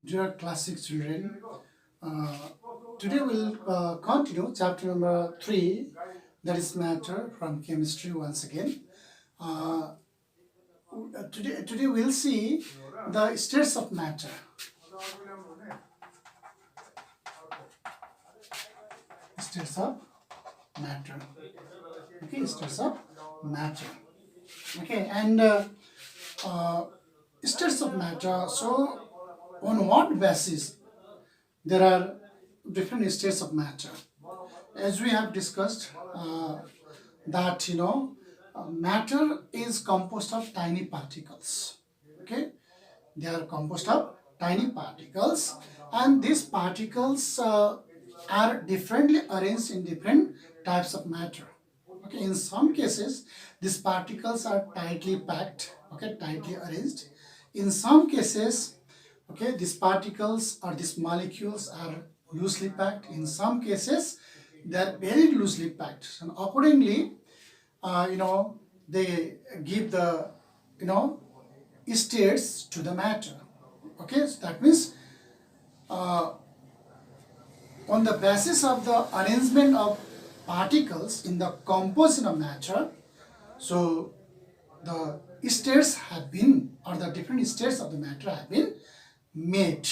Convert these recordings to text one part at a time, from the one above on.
Dear class 6 children, today we'll continue chapter number 3, that is matter from chemistry once again. Today we'll see the states of matter. States of matter. Okay, states of matter. Okay, and states of matter. So, on what basis there are different states of matter? As we have discussed, that matter is composed of tiny particles. Okay, they are composed of tiny particles, and these particles are differently arranged in different types of matter. Okay, in some cases these particles are tightly packed, okay, tightly arranged. In some cases, okay, these particles or these molecules are loosely packed. In some cases they are very loosely packed, and accordingly they give the states to the matter. Okay, so that means on the basis of the arrangement of particles in the composition of matter, so the states have been, or the different states of the matter have been made.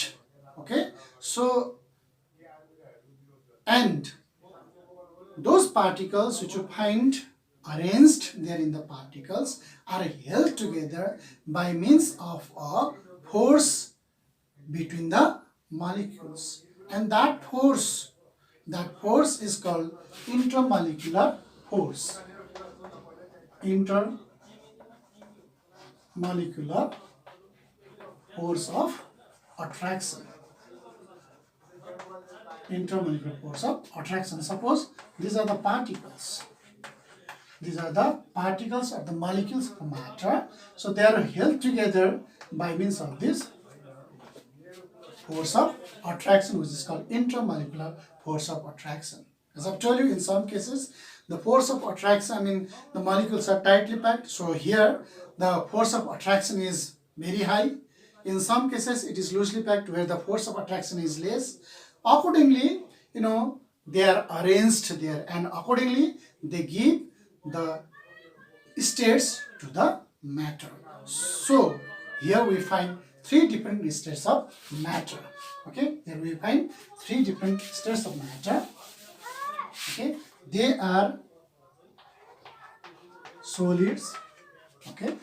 Okay, so and those particles which you find arranged there in the particles are held together by means of a force between the molecules, and that force is called intermolecular force. Intermolecular force of attraction. Intermolecular force of attraction. Suppose these are the particles. These are the particles of the molecules of matter. So they are held together by means of this force of attraction, which is called intermolecular force of attraction. As I've told you, in some cases the force of attraction, the molecules are tightly packed, so here the force of attraction is very high. In some cases it is loosely packed, where the force of attraction is less. Accordingly, they are arranged there, and accordingly they give the states to the matter. So here we find three different states of matter. Okay, here we find three different states of matter. Okay, they are solids, okay,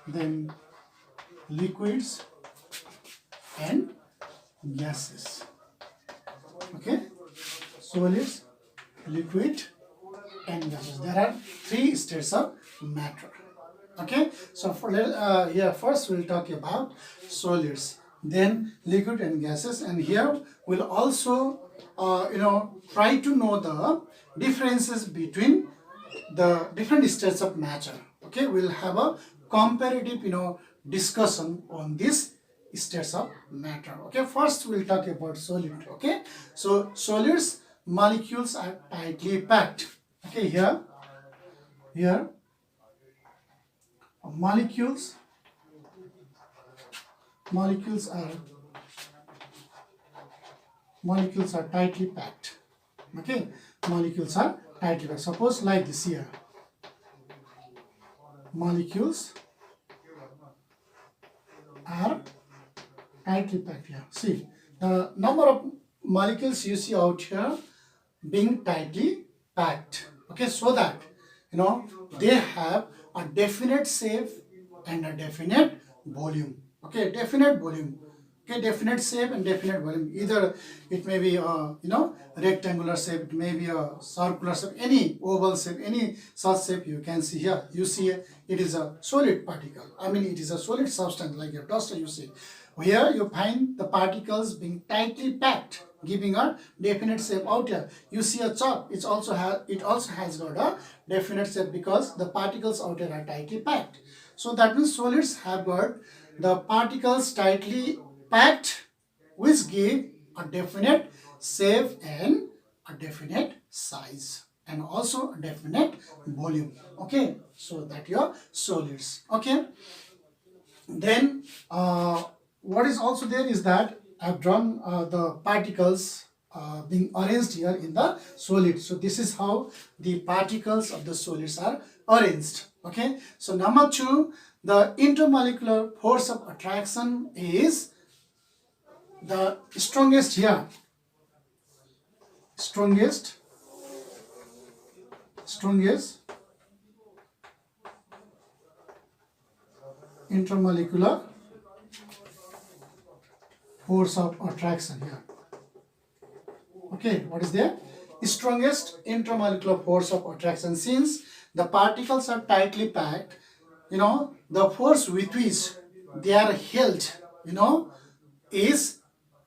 then liquids and gases. Okay, solids, liquid and gases. There are three states of matter. Okay, so here first we'll talk about solids, then liquid and gases, and here we'll also try to know the differences between the different states of matter. Okay, we'll have a comparative discussion on these states of matter. Okay, first we'll talk about solid. Okay, so solids, molecules are tightly packed. Okay, here molecules are tightly packed. Okay, molecules are tightly packed. Suppose like this here, molecules are tightly packed here. See the number of molecules you see out here being tightly packed. Okay, so that they have a definite shape and a definite volume. Okay, definite volume. Okay, definite shape and definite volume. Either it may be a rectangular shape, it may be a circular shape, any oval shape, any such shape you can see here. You see it is a solid particle. It is a solid substance like a dust you see. Here you find the particles being tightly packed, giving a definite shape out here. You see a chalk, it also has got a definite shape because the particles out here are tightly packed. So that means solids have got the particles tightly packed, which give a definite shape and a definite size, and also a definite volume. Okay, so that your solids. Okay, then what is also there is that I've drawn the particles being arranged here in the solid. So this is how the particles of the solids are arranged. Okay. So number 2, the intermolecular force of attraction is the strongest here. Strongest intermolecular force of attraction here. Okay, what is there? Strongest intermolecular force of attraction. Since the particles are tightly packed, the force with which they are held, is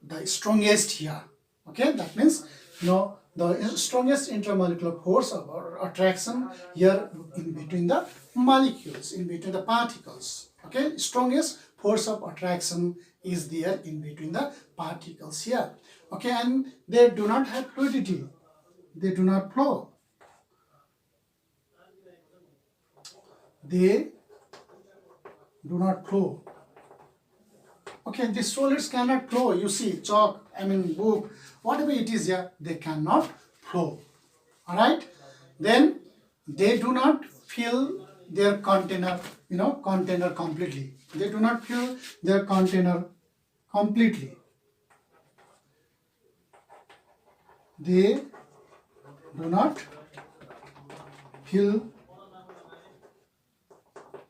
the strongest here. Okay, that means, the strongest intermolecular force of attraction here in between the molecules, in between the particles. Okay, strongest force of attraction is there in between the particles here. Okay, and they do not have fluidity. They do not flow. They do not flow. Okay, the solids cannot flow. You see, chalk, book, whatever it is here, they cannot flow. Alright? Then they do not fill their container, container completely. They do not fill their container completely. They do not fill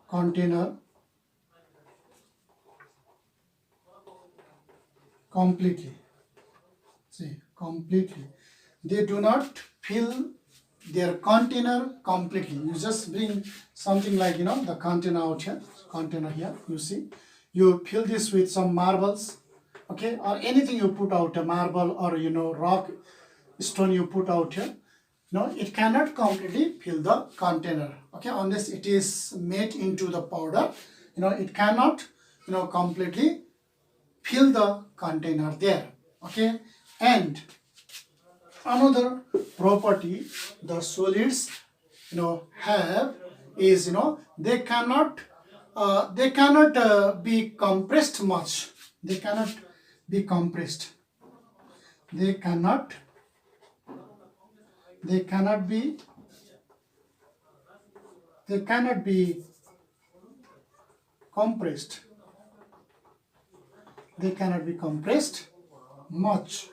container completely. See, completely. They do not fill their container completely. You just bring something like, the container out here, container here, you see. You fill this with some marbles, okay, or anything you put out, a marble or, rock, stone you put out here. It cannot completely fill the container, okay, unless it is made into the powder. It cannot, completely fill the container there, okay. And another property the solids have is they cannot be compressed much. They cannot be compressed. They cannot be compressed. They cannot be compressed much.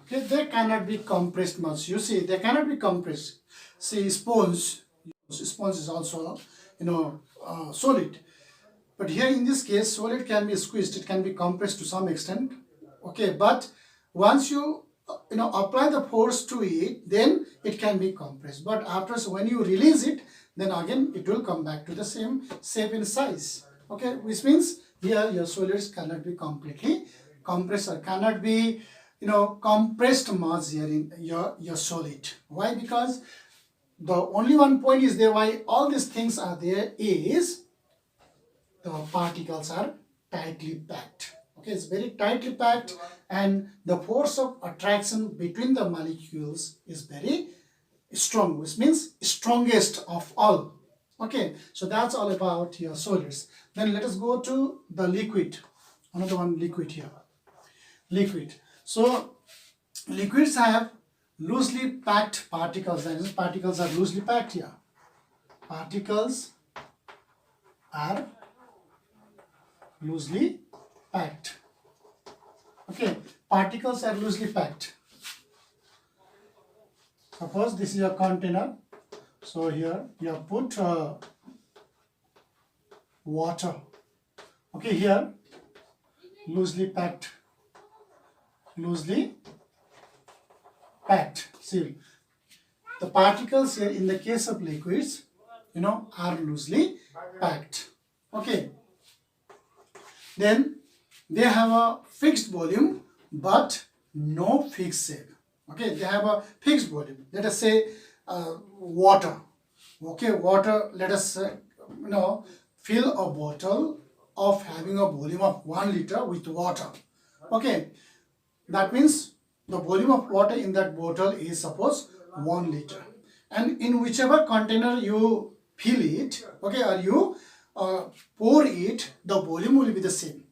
Okay, they cannot be compressed much. You see, they cannot be compressed. See, sponge is also solid. But here in this case, solid can be squeezed. It can be compressed to some extent. Okay, but once you apply the force to it, then it can be compressed. But after, when you release it, then again it will come back to the same shape and size. Okay, which means here your solids cannot be completely compressed or cannot be compressed much here in your solid. Why? Because the only one point is there why all these things are there is the particles are tightly packed. Okay, it's very tightly packed, and the force of attraction between the molecules is very strong, which means strongest of all. Okay, so that's all about your solids. Then let us go to the liquid. Another one, liquid here. Liquid. So liquids have loosely packed particles, that is, particles are loosely packed here. Particles are loosely packed. Okay, particles are loosely packed. Suppose this is a container. So here you have put water. Okay, here loosely packed. Loosely packed. See, the particles here in the case of liquids, are loosely packed. Okay. Then they have a fixed volume but no fixed shape. Okay, they have a fixed volume. Let us say water. Okay, water. Let us fill a bottle of having a volume of 1 liter with water. Okay, that means the volume of water in that bottle is suppose 1 liter, and in whichever container you fill it, okay, or you pour it, the volume will be the same.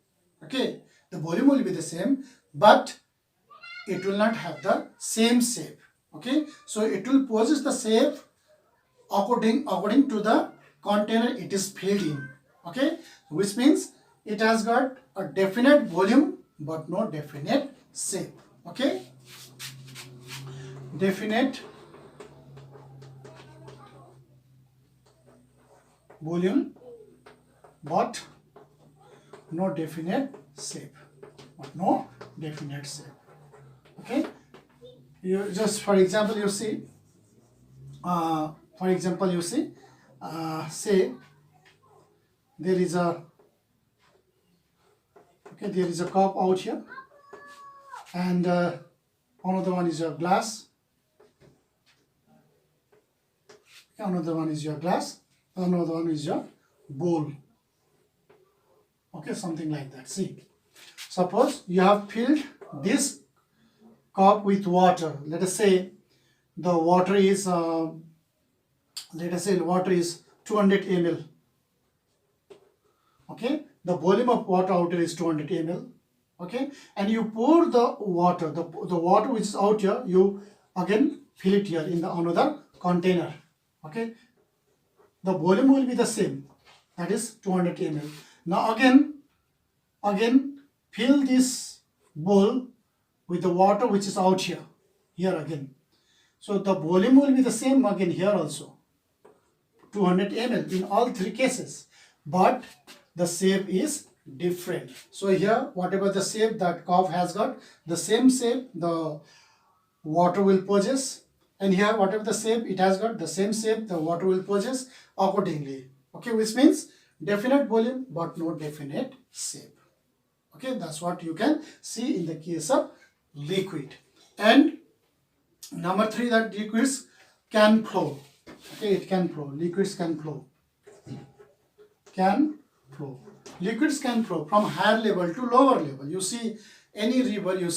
Okay, the volume will be the same, but it will not have the same shape. Okay, so it will possess the shape according to the container it is filled in. Okay, which means it has got a definite volume but no definite shape. Okay, definite volume but no definite shape. Okay, you just for example you see say there is a cup out here, and another one is your glass. Another one is your glass. Another one is your bowl. Okay, something like that. See, suppose you have filled this cup with water. Let us say the water is 200 ml. Okay, the volume of water out here is 200 ml. Okay, and you pour the water, the water which is out here, you again fill it here in the another container. Okay, the volume will be the same, that is 200 ml. Now again fill this bowl with the water which is out here again. So the volume will be the same again here also, 200 ml in all three cases, but the shape is different. So here whatever the shape that cup has got, the same shape the water will possess, and here whatever the shape it has got, the same shape the water will possess accordingly. Okay, which means definite volume but no definite shape. Okay, that's what you can see in the case of liquid. And number 3, that liquids can flow. Okay, it can flow. Liquids can flow. Liquids can flow from higher level to lower level. You see any river, you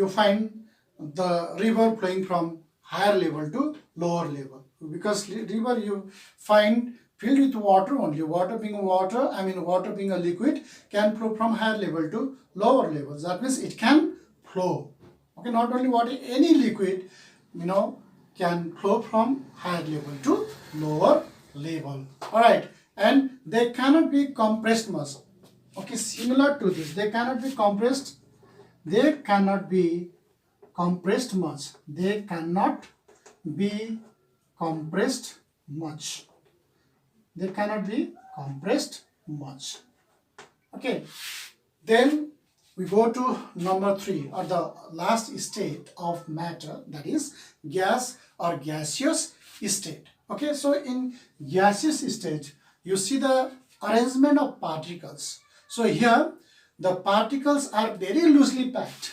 find the river flowing from higher level to lower level, because river you find filled with water only. Water being a liquid can flow from higher level to lower levels. That means it can flow. Okay, not only water, any liquid can flow from higher level to lower level. All right, and they cannot be compressed much. Okay, similar to this, they cannot be compressed much. They cannot be compressed much. Okay, then we go to number 3, or the last state of matter, that is gas or gaseous state. Okay, so in gaseous state you see the arrangement of particles. So here the particles are very loosely packed.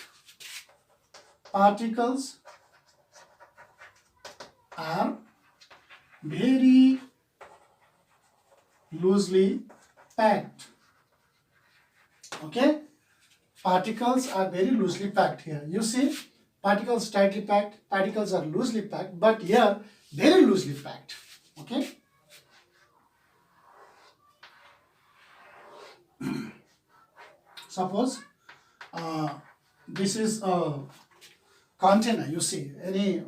Particles are very loosely packed. Okay, particles are very loosely packed here. You see, particles tightly packed, particles are loosely packed, but here very loosely packed. Okay. Suppose this is a container. You see any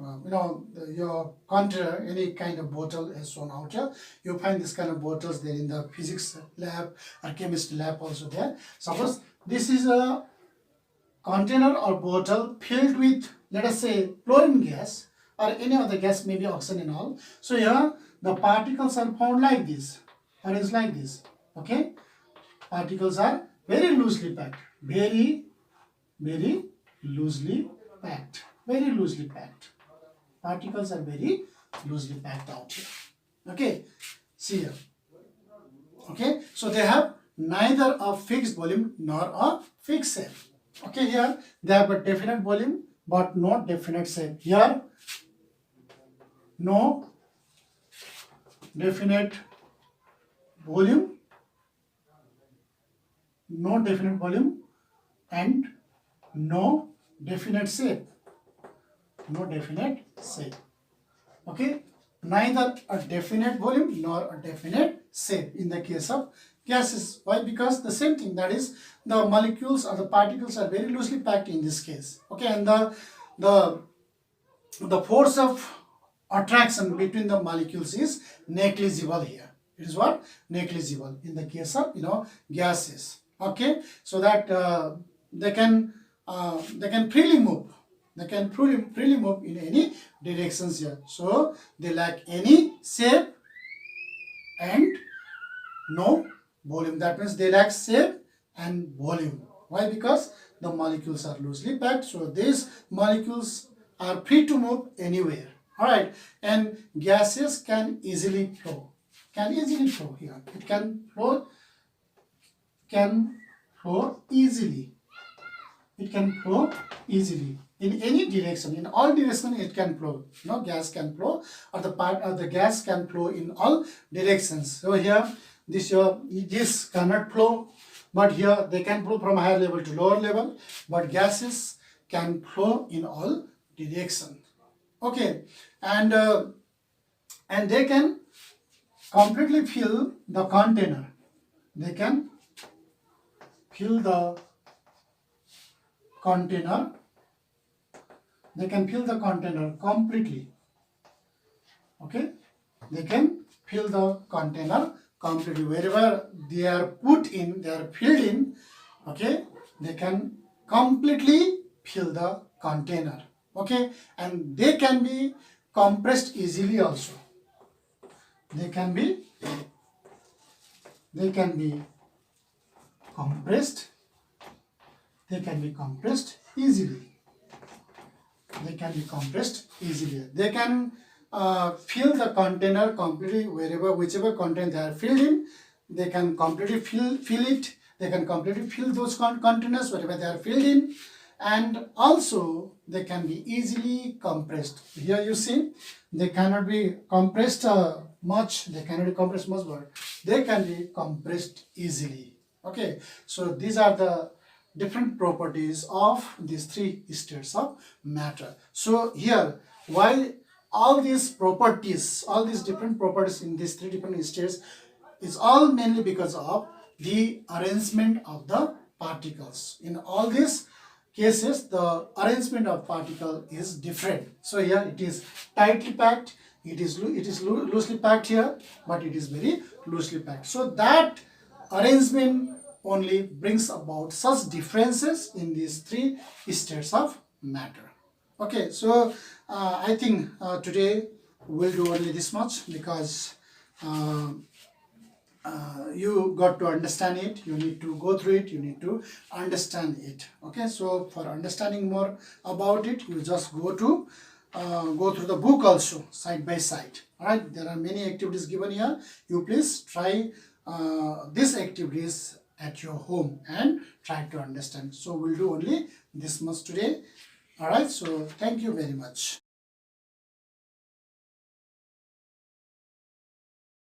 your container, any kind of bottle is shown out here. You find this kind of bottles there in the physics lab or chemistry lab also there. Suppose this is a container or bottle filled with, let us say, chlorine gas or any other gas, maybe oxygen and all. So here the particles are found like this, or is like this. Okay, particles are very loosely packed, very loosely packed, particles are very loosely packed out here. Okay, see here. Okay, so they have neither a fixed volume nor a fixed shape. Okay, here they have a definite volume but no definite shape. Here no definite volume, and no definite shape. Okay, neither a definite volume nor a definite shape in the case of gases. Why? Because the same thing, that is the molecules or the particles are very loosely packed in this case. Okay, and the the force of attraction between the molecules is negligible here. It is what? Negligible in the case of gases. Okay, so that they can freely move. They can freely move in any directions here. So they lack any shape and no volume. That means they lack shape and volume. Why? Because the molecules are loosely packed. So these molecules are free to move anywhere. Alright, and gases can easily flow. Can easily flow here. It can flow easily. It can flow easily in any direction. In all directions it can flow. Gas can flow, or the gas can flow in all directions. So here this cannot flow, but here they can flow from higher level to lower level, but gases can flow in all directions. Okay, and they can completely fill the container. They can fill the container. They can fill the container completely. Okay, they can fill the container completely. Wherever they are put in, they are filled in. Okay, they can completely fill the container. Okay, and they can be compressed easily also. They can be compressed. They can be compressed easily. They can be compressed easily. They can fill the container completely. Whichever container they are filled in, they can completely fill it. They can completely fill those containers wherever they are filled in, and also they can be easily compressed. Here you see, they cannot be compressed much. They cannot be compressed much, but they can be compressed easily. Okay, so these are the different properties of these three states of matter. So here, while all these properties, all these different properties in these three different states is all mainly because of the arrangement of the particles. In all these cases, the arrangement of particle is different. So here it is tightly packed, it is loosely packed here, but it is very loosely packed. So that arrangement only brings about such differences in these three states of matter. Okay, so I think today we'll do only this much, because you got to understand it. You need to go through it. You need to understand it. Okay, so for understanding more about it, you just go through the book also, side by side. All right, there are many activities given here. You please try these activities at your home and try to understand. So we'll do only this much today. All right, so thank you very much.